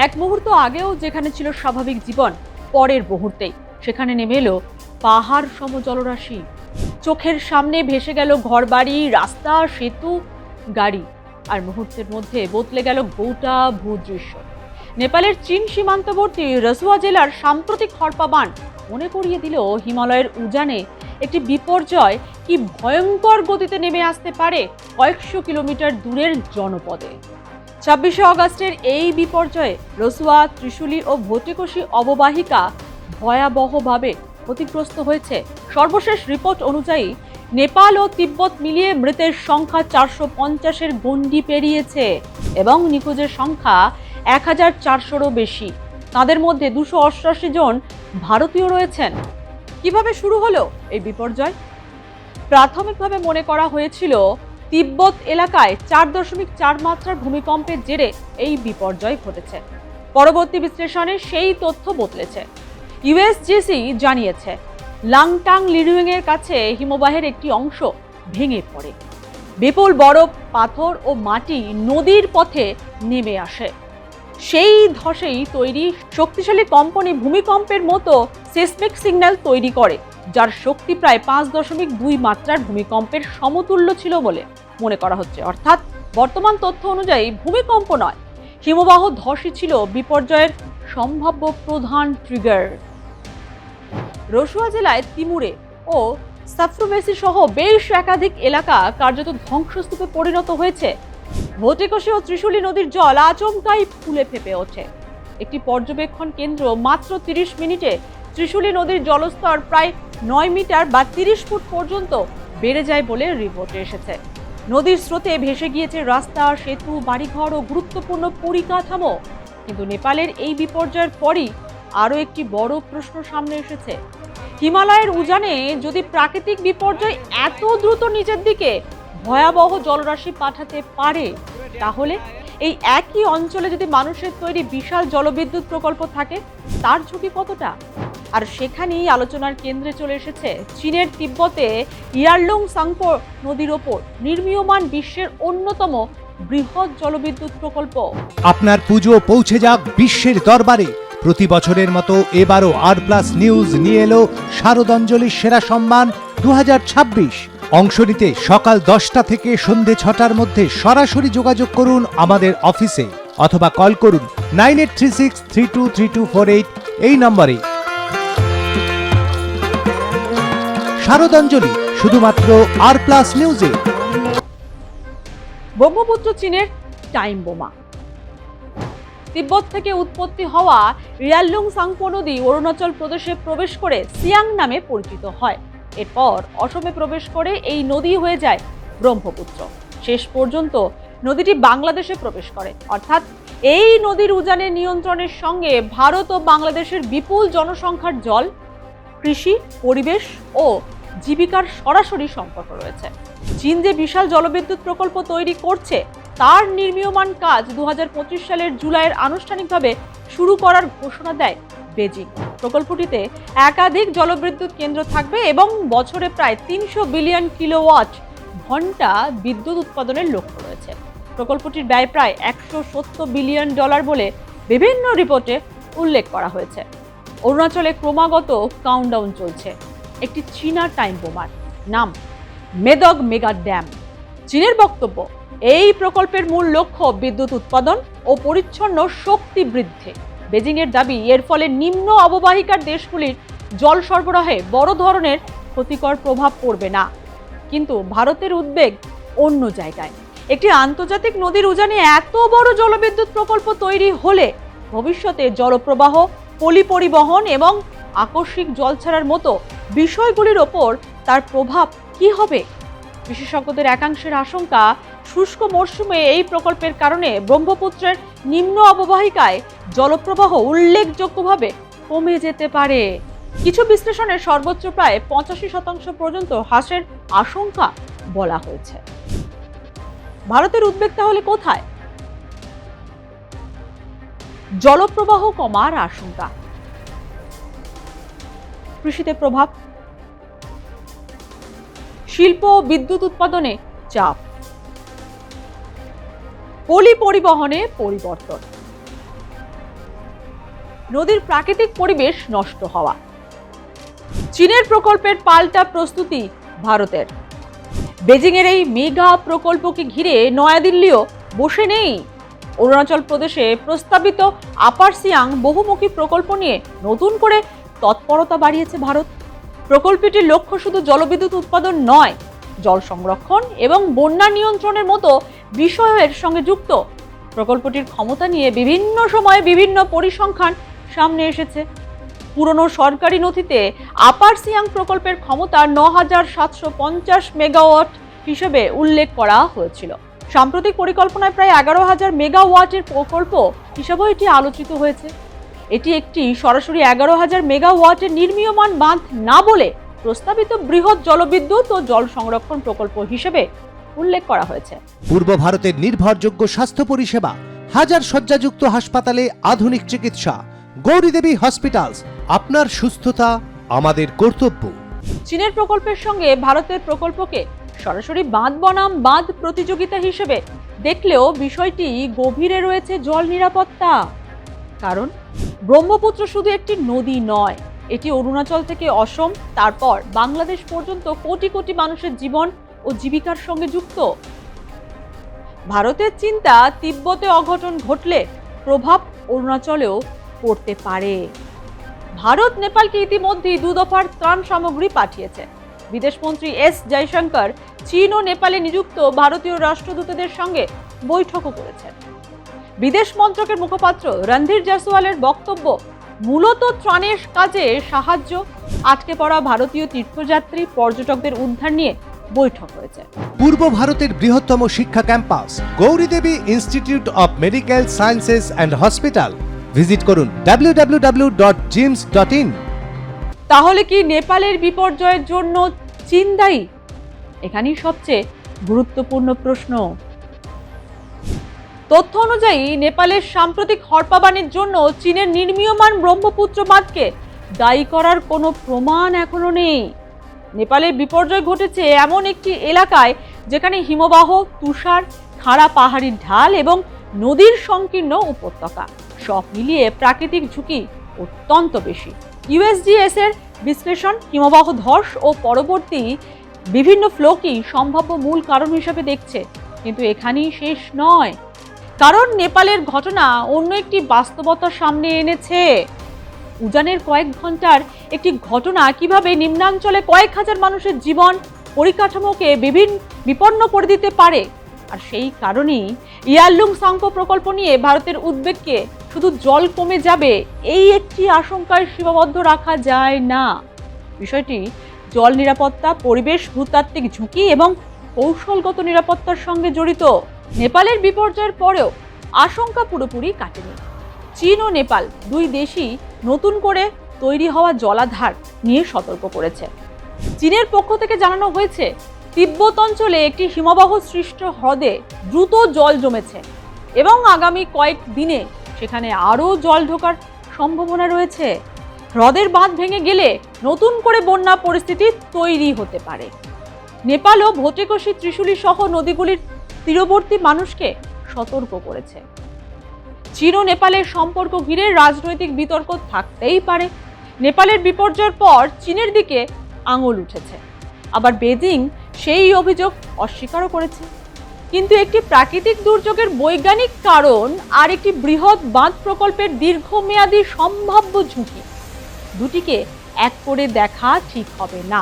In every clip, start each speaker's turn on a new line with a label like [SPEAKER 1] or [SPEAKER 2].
[SPEAKER 1] এক মুহূর্ত আগেও যেখানে ছিল স্বাভাবিক জীবন, পরের মুহূর্তেই সেখানে নেমে এলো পাহাড় সম জলরাশি। চোখের সামনে ভেসে গেল ঘরবাড়ি, রাস্তা, সেতু, গাড়ি, আর মুহূর্তের মধ্যে বদলে গেল গোটা ভূদৃশ্য। নেপালের চীন সীমান্তবর্তী রসুয়া জেলার সাম্প্রতিক হরপা বান মনে করিয়ে দিল হিমালয়ের উজানে একটি বিপর্যয় কি ভয়ঙ্কর গতিতে নেমে আসতে পারে কয়েকশো কিলোমিটার দূরের জনপদে। 26শে অগস্টের এই বিপর্যয়ে রসুয়া, ত্রিশুলি ও ভোটেকোশি অববাহিকা ভয়াবহভাবে ক্ষতিগ্রস্ত হয়েছে। সর্বশেষ রিপোর্ট অনুযায়ী নেপাল ও তিব্বত মিলিয়ে মৃতের সংখ্যা 450-এর গণ্ডি পেরিয়েছে এবং নিখোঁজের সংখ্যা 1400-রও বেশি। তাদের মধ্যে 288 জন ভারতীয় রয়েছেন। কিভাবে শুরু হলো এই বিপর্যয়? প্রাথমিকভাবে মনে করা হয়েছিল তিব্বত এলাকায় 4.4 মাত্রার ভূমিকম্পের জেরে এই বিপর্যয় ঘটেছে। পরবর্তী বিশ্লেষণে সেই তথ্য বদলেছে। ইউএসজিসি জানিয়েছে লাংটাং লিরুইং এর কাছে হিমবাহের একটি অংশ ভেঙে পড়ে। বিপুল বরফ, পাথর ও মাটি নদীর পথে নেমে আসে। সেই ধসেই তৈরি শক্তিশালী কম্পনে ভূমিকম্পের মতো সেসমিক সিগন্যাল তৈরি করে, যার শক্তি প্রায় 5.2 মাত্রার ভূমিকম্পের সমতুল্য ছিল বলে মনে করা হচ্ছে। অর্থাৎ বর্তমান তথ্য অনুযায়ী ভূমিকম্প নয়, হিমবাহ ধসই ছিল বিপর্যয়ের সম্ভাব্য প্রধান ট্রিগার। রসুয়া জেলায় তিমুরে ও সাফরুমেসি সহ বেশ একাধিক এলাকা কার্যত ধ্বংসস্তূপে পরিণত হয়েছে। ভোটেকোশি ও ত্রিশুলি নদীর জল আচমকাই ফুলে ফেপে ওঠে। একটি পর্যবেক্ষণ কেন্দ্র মাত্র 30 মিনিটে ত্রিশুলি নদীর জলস্তর প্রায় 9 মিটার বা 30 ফুট পর্যন্ত বেড়ে যায় বলে রিপোর্টে এসেছে। নদীর স্রোতে ভেসে গিয়েছে রাস্তা, সেতু, বাড়িঘর ও গুরুত্বপূর্ণ পরিকাঠামো। কিন্তু নেপালের এই বিপর্যয়ের পরই আরও একটি বড় প্রশ্ন সামনে এসেছে। হিমালয়ের উজানে যদি প্রাকৃতিক বিপর্যয় এত দ্রুত নিচের দিকে ভয়াবহ জলরাশি পাঠাতে পারে, তাহলে এই একই অঞ্চলে যদি মানুষের তৈরি বিশাল জলবিদ্যুৎ প্রকল্প থাকে, তার ঝুঁকি কতটা? আর সেখানেই আলোচনার কেন্দ্রে চলে এসেছে চীনের তিব্বতে ইয়ারলুং সাংপো নদীর ওপর নির্মীয়মান বিশ্বের অন্যতম বৃহৎ জলবিদ্যুৎ প্রকল্প।
[SPEAKER 2] আপনার পুজো পৌঁছে যাক বিশ্বের দরবারে। প্রতি বছরের মতো এবারও আর+ নিউজ নিয়ে এলো শারদাঞ্জলির সেরা সম্মান 2026। অংশ নিতে সকাল 10টা থেকে সন্ধে 6টার মধ্যে সরাসরি যোগাযোগ করুন আমাদের অফিসে অথবা কল করুন 9836323248 এই নম্বরে। শারদাঞ্জলি শুধুমাত্র আর+ নিউজে।
[SPEAKER 1] ব্রহ্মপুত্র চীনের টাইম বোমা। তিব্বত থেকে উৎপত্তি হওয়া ইয়ারলুং সাংপো নদী অরুণাচল প্রদেশে প্রবেশ করে সিয়াং নামে পরিচিত হয়। এরপর অসমে প্রবেশ করে এই নদী হয়ে যায় ব্রহ্মপুত্র। শেষ পর্যন্ত নদীটি বাংলাদেশে প্রবেশ করে। অর্থাৎ এই নদীর উজানের নিয়ন্ত্রণের সঙ্গে ভারত ও বাংলাদেশের বিপুল জনসংখ্যার জল, কৃষি, পরিবেশ ও জীবিকার সরাসরি সম্পর্ক রয়েছে। চীন যে বিশাল জলবিদ্যুৎ প্রকল্প তৈরি করছে, তার নির্মীয়মান কাজ 2025 সালের জুলাইয়ের আনুষ্ঠানিকভাবে শুরু করার ঘোষণা দেয় বেজিং। প্রকল্পটিতে একাধিক জলবিদ্যুৎ কেন্দ্র থাকবে এবং বছরে প্রায় 300 বিলিয়ন কিলোওয়াট ঘন্টা বিদ্যুৎ উৎপাদনের লক্ষ্য রয়েছে। প্রকল্পটির ব্যয় প্রায় $170 বিলিয়ন বলে বিভিন্ন রিপোর্টে উল্লেখ করা হয়েছে। অরুণাচলে ক্রমাগত কাউন্টডাউন চলছে একটি চীনা টাইম বোমার, নাম মেদগ মেগা ড্যাম। চীনের বক্তব্য, এই প্রকল্পের মূল লক্ষ্য বিদ্যুৎ উৎপাদন ও পরিচ্ছন্ন শক্তি বৃদ্ধি। বেজিং এর দাবি, এর ফলে নিম্ন অববাহিকার দেশগুলির জল সরবরাহে বড় ধরনের ক্ষতিকর প্রভাব পড়বে না। কিন্তু ভারতের উদ্বেগ অন্য জায়গায়। একটি আন্তর্জাতিক নদীর উজানে এত বড় জলবিদ্যুৎ প্রকল্প তৈরি হলে ভবিষ্যতে জলপ্রবাহ, পলি পরিবহন এবং আকস্মিক জল ছাড়ার মতো বিষয়গুলির ওপর তার প্রভাব কি হবে? বিশেষজ্ঞদের একাংশের আশঙ্কা, শুষ্ক মরশুমে এই প্রকল্পের কারণে ব্রহ্মপুত্রের নিম্ন অববাহিকায় জলপ্রবাহ উল্লেখযোগ্যভাবে কমে যেতে পারে। কিছু বিশ্লেষণে সর্বোচ্চ প্রায় 85% পর্যন্ত হ্রাসের আশঙ্কা বলা হয়েছে। ভারতের উদ্বেগ তাহলে কোথায়? জলপ্রবাহ কমার আশঙ্কা, কৃষিতে প্রভাব, শিল্প ও বিদ্যুৎ উৎপাদনে চাপ, পলি পরিবহনে পরিবর্তন, নদীর প্রাকৃতিক পরিবেশ নষ্ট হওয়া। চীনের প্রকল্পের পাল্টা প্রস্তুতি ভারতের। বেজিংয়ের এই মেগা প্রকল্পকে ঘিরে নয়াদিল্লিও বসে নেই। অরুণাচল প্রদেশে প্রস্তাবিত আপার সিয়াং বহুমুখী প্রকল্প নিয়ে নতুন করে তৎপরতা বাড়িয়েছে ভারত। প্রকল্পটির লক্ষ্য শুধু জলবিদ্যুৎ উৎপাদন নয়, জল সংরক্ষণ এবং বন্যা নিয়ন্ত্রণের মতো বিষয়ের সঙ্গে যুক্ত। প্রকল্পটির ক্ষমতা নিয়ে বিভিন্ন সময়ে বিভিন্ন পরিসংখ্যান সামনে এসেছে। পুরনো সরকারি নথিতে আপার সিয়াং প্রকল্পের ক্ষমতা ৯,৭৫০ মেগাওয়াট হিসেবে উল্লেখ করা হয়েছিল। সাম্প্রতিক পরিকল্পনায় প্রায় ১১,০০০ মেগাওয়াটের প্রকল্প হিসাবেও এটি আলোচিত হয়েছে। এটি একটি সরাসরি ১১,০০০ মেগাওয়াটের নির্মীয়মান বাঁধ না বলে প্রস্তাবিত বৃহৎ জলবিদ্যুৎ ও জল সংরক্ষণ প্রকল্প হিসেবে উল্লেখ করা হয়েছে।
[SPEAKER 2] পূর্ব ভারতের নির্ভরযোগ্য স্বাস্থ্য পরিষেবা, হাজার শয্যাযুক্ত হাসপাতালে আধুনিক চিকিৎসা। গৌরীদেবী হসপিটালস, আপনার সুস্থতা আমাদের কর্তব্য।
[SPEAKER 1] চীনের প্রকল্পের সঙ্গে ভারতের প্রকল্পকে সরাসরি বাঁধ বনাম বাঁধ প্রতিযোগিতা হিসেবে দেখলেও বিষয়টি গভীরে রয়েছে জল নিরাপত্তা। কারণ ব্রহ্মপুত্র শুধু একটি নদী নয়, এটি অরুণাচল থেকে অসম, তারপর বাংলাদেশ পর্যন্ত কোটি কোটি মানুষের জীবন ও জীবিকার সঙ্গে যুক্ত। ভারতের চিন্তা, তিব্বতে অঘটন ঘটলে প্রভাব অরুণাচলেও পড়তে পারে। ভারত নেপালকে ইতিমধ্যেই ২ দফার ত্রাণ সামগ্রী পাঠিয়েছে। বিদেশমন্ত্রী এস জয়শঙ্কর চীন ও নেপালে নিযুক্ত ভারতীয় রাষ্ট্রদূতদের সঙ্গে বৈঠকও করেছেন। বিদেশ মন্ত্রকের মুখপাত্র রণধীর জয়সওয়ালের বক্তব্য, মূলত ত্রাণের কাজে সাহায্য, আটকে পড়া ভারতীয় তীর্থযাত্রী পর্যটকদের উদ্ধার নিয়ে বৈঠক হয়েছে।
[SPEAKER 2] পূর্ব ভারতের বৃহত্তম শিক্ষা campus Gouri Devi institute of medical sciences and hospital. Visit করুন www.jims.in।
[SPEAKER 1] তাহলে কি নেপালের বিপর্যয়ের জন্য চীন দায়ী? এখানেই সবচেয়ে গুরুত্বপূর্ণ প্রশ্ন। তথ্য অনুযায়ী নেপালের সাম্প্রতিক হরপাবানির জন্য চীনের নির্মীয়মান ব্রহ্মপুত্র বাঁধকে দায়ী করার কোনো প্রমাণ এখনো নেই। নেপালের বিপর্যয় ঘটেছে এমন একটি এলাকায় যেখানে হিমবাহ, তুষার, খাড়া পাহাড়ি ঢাল এবং নদীর সংকীর্ণ উপত্যকা, সব মিলিয়ে প্রাকৃতিক ঝুঁকি অত্যন্ত বেশি। ইউএসজিএস এর বিশ্লেষণ হিমবাহ ধস ও পরবর্তী বিভিন্ন ফ্লোকেই সম্ভাব্য মূল কারণ হিসেবে দেখছে। কিন্তু এখানেই শেষ নয়, কারণ নেপালের ঘটনা অন্য একটি বাস্তবতার সামনে এনেছে। উজানের কয়েক ঘন্টার একটি ঘটনা কিভাবে নিম্নাঞ্চলে কয়েক হাজার মানুষের জীবন, পরিকাঠামোকে বিপন্ন করে দিতে পারে। আর সেই কারণেই ইয়ারলুং সাংপো প্রকল্প নিয়ে ভারতের উদ্বেগকে শুধু জল কমে যাবে এই একটি আশঙ্কায় সীমাবদ্ধ রাখা যায় না। বিষয়টি জল নিরাপত্তা, পরিবেশ, ভূতাত্ত্বিক ঝুঁকি এবং কৌশলগত নিরাপত্তার সঙ্গে জড়িত। নেপালের বিপর্যয়ের পরেও আশঙ্কা পুরোপুরি কাটেনি। চীন ও নেপাল দুই দেশই নতুন করে তৈরি হওয়া জলাধার নিয়ে সতর্ক করেছে। চীনের পক্ষ থেকে জানানো হয়েছে, তিব্বত অঞ্চলে একটি হিমবাহ সৃষ্ট হ্রদে দ্রুত জল জমেছে এবং আগামী কয়েক দিনে সেখানে আরও জল ঢোকার সম্ভাবনা রয়েছে। হ্রদের বাঁধ ভেঙে গেলে নতুন করে বন্যা পরিস্থিতি তৈরি হতে পারে। নেপালও ভোটেকশি, ত্রিশুলি সহ নদীগুলির তীরবর্তী মানুষকে সতর্ক করেছে। চীন ও নেপালের সম্পর্ক ঘিরে রাজনৈতিক বিতর্ক থাকতেই পারে। নেপালের বিপর্যয়ের পর চীনের দিকে আঙুল উঠেছে, আবার বেজিং সেই অভিযোগ অস্বীকারও করেছে। কিন্তু একটি প্রাকৃতিক দুর্যোগের বৈজ্ঞানিক কারণ আর একটি বৃহৎ বাঁধ প্রকল্পের দীর্ঘমেয়াদী সম্ভাব্য ঝুঁকি, দুটিকে এক করে দেখা ঠিক হবে না।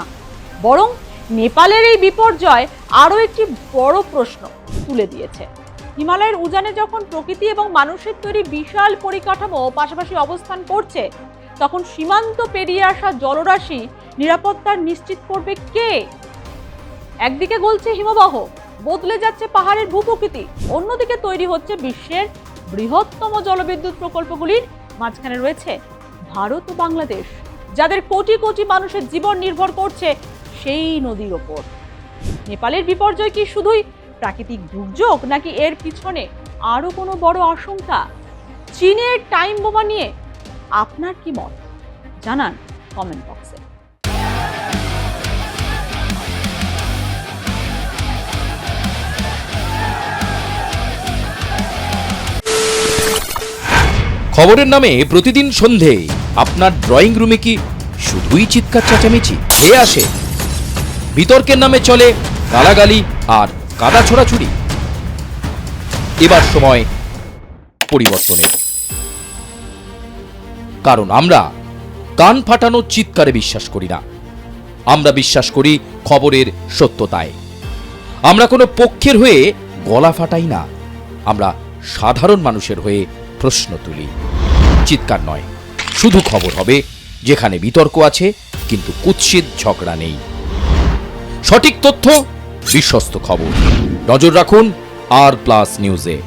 [SPEAKER 1] বরং নেপালের এই বিপর্যয় আরও একটি বড় প্রশ্ন তুলে দিয়েছে। হিমালয়ের উজানে যখন প্রকৃতি এবং মানুষের তৈরি বিশাল পরিকাঠামো পাশাপাশি অবস্থান করছে, তখন সীমান্ত পেরিয়ে আসা জলরাশি নিরাপত্তা নিশ্চিত করবে কে? একদিকে গলছে হিমবাহ, বদলে যাচ্ছে পাহাড়ের ভূপ্রকৃতি, অন্যদিকে তৈরি হচ্ছে বিশ্বের বৃহত্তম জলবিদ্যুৎ প্রকল্পগুলির মাঝখানে রয়েছে ভারত ও বাংলাদেশ, যাদের কোটি কোটি মানুষের জীবন নির্ভর করছে সেই নদীর ওপর। নেপালের বিপর্যয় কি শুধুই প্রাকৃতিক দুর্যোগ, নাকি এর পিছনে আরো কোনো বড় আশঙ্কা? চীনের টাইম বোমা নিয়ে আপনার কি মত জানান কমেন্ট বক্সে।
[SPEAKER 3] খবরের নামে প্রতিদিন সন্ধে আপনার ড্রয়িং রুমে কি শুধুই চিৎকার চেঁচামেচি খেয়ে আসে? বিতর্কের নামে চলে গালাগালি আর কাদা ছোড়াছুড়ি। এবার সময় পরিবর্তনের, কারণ আমরা কান ফাটানো চিৎকারে বিশ্বাস করি না। আমরা বিশ্বাস করি খবরের সত্যতায়। আমরা কোনো পক্ষের হয়ে গলা ফাটাই না, আমরা সাধারণ মানুষের হয়ে প্রশ্ন তুলি। চিৎকার নয়, শুধু খবর হবে যেখানে বিতর্ক আছে কিন্তু কুৎসিত ঝগড়া নেই। সঠিক তথ্য, বিশ্বস্ত খবর। নজর রাখুন আর প্লাস নিউজে।